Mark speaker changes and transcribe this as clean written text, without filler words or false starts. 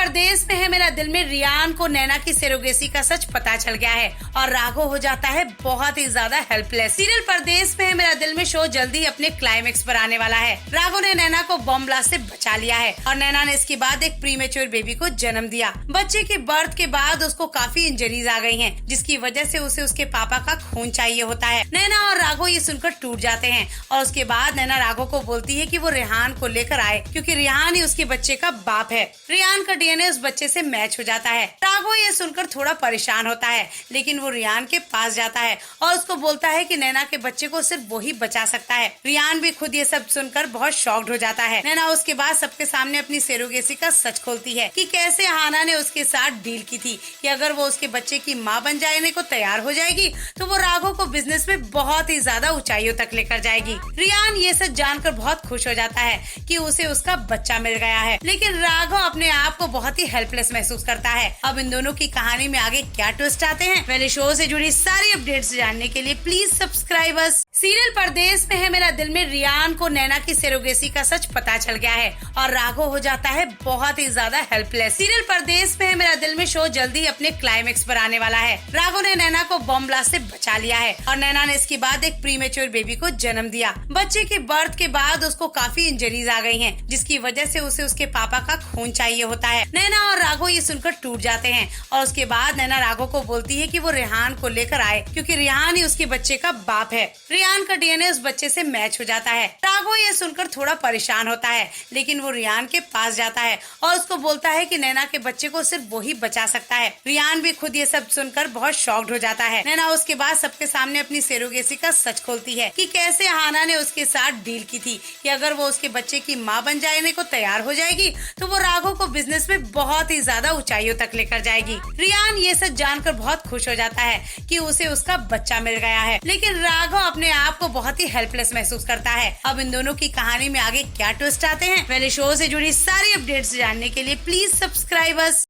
Speaker 1: परदेश में है मेरा दिल में रियान को नैना की सेरोगेसी का सच पता चल गया है और राघव हो जाता है बहुत ही ज्यादा हेल्पलेस। सीरियल परदेश में है मेरा दिल में शो जल्दी ही अपने क्लाइमेक्स पर आने वाला है। राघव ने नैना को बॉम्ब ब्लास्ट से बचा लिया है और नैना ने इसके बाद एक प्रीमेच्योर बेबी को जन्म दिया। बच्चे के बर्थ के बाद उसको काफी इंजरीज आ गई हैं, जिसकी वजह से उसे उसके पापा का खून चाहिए होता है। नैना और राघव ये सुनकर टूट जाते हैं और उसके बाद नैना राघव को बोलती है कि वो रेहान को लेकर आए, क्योंकि रेहान ही उसके बच्चे का बाप है। रेहान का डीएनए उस बच्चे से मैच हो जाता है। राघव ये सुनकर थोड़ा परेशान होता है, लेकिन वो रेहान के पास जाता है और उसको बोलता है कि नैना के बच्चे को सिर्फ वो ही बचा सकता है। रेहान भी खुद ये सब सुनकर बहुत शॉक्ड हो जाता है। नैना उसके बाद सबके सामने अपनी सेरोगेसी का सच खोलती है कि कैसे हाना ने उसके साथ डील की थी कि अगर वो उसके बच्चे की माँ बन जाने को तैयार हो जाएगी तो वो राघव को बिजनेस में बहुत ही ज्यादा ऊंचाइयों तक लेकर जाएगी। रेहान ये सच जानकर बहुत खुश हो जाता है कि उसे उसका बच्चा मिल गया है, लेकिन राघव अपने आप को बहुत ही हेल्पलेस महसूस करता है। अब इन दोनों की कहानी में आगे क्या ट्विस्ट आते हैं, पहले शो से जुड़ी सारी अपडेट्स जानने के लिए प्लीज सब्सक्राइब अस। सीरियल परदेश में है मेरा दिल में रियान को नैना की सेरोगेसी का सच पता चल गया है और राघव हो जाता है बहुत ही ज्यादा हेल्पलेस। सीरियल परदेश में है मेरा दिल में शो जल्दी ही अपने क्लाइमेक्स पर आने वाला है। राघव ने नैना को बॉम्ब ब्लास्ट से बचा लिया है और नैना ने इसके बाद एक प्रीमेच्योर बेबी को जन्म दिया। बच्चे के बर्थ के बाद उसको काफी इंजरीज आ गई हैं, जिसकी वजह से उसे उसके पापा का खून चाहिए होता है। नैना और राघव ये सुनकर टूट जाते हैं और उसके बाद नैना राघव को बोलती है कि वो रेहान को लेकर आए, क्योंकि रेहान ही उसके बच्चे का बाप है। रेहान का डीएनए उस बच्चे से मैच हो जाता है। राघव ये सुनकर थोड़ा परेशान होता है, लेकिन वो रेहान के पास जाता है और उसको बोलता है कि नैना के बच्चे को सिर्फ वो ही बचा सकता है। रेहान भी खुद ये सब सुनकर बहुत शॉक्ड हो जाता है। नैना उसके बाद सबके सामने अपनी सेरोगेसी का सच खोलती है कि कैसे हाना ने उसके साथ डील की थी कि अगर वो उसके बच्चे की माँ बन जाने को तैयार हो जाएगी तो वो राघव को बिजनेस में बहुत ही ज्यादा ऊंचाइयों तक लेकर जाएगी। रेहान ये सच जानकर बहुत खुश हो जाता है कि उसे उसका बच्चा मिल गया है, लेकिन राघव अपने आप को बहुत ही हेल्पलेस महसूस करता है। अब इन दोनों की कहानी में आगे क्या ट्विस्ट आते हैं, पहले शो से जुड़ी सारी अपडेट्स जानने के लिए प्लीज सब्सक्राइब अस।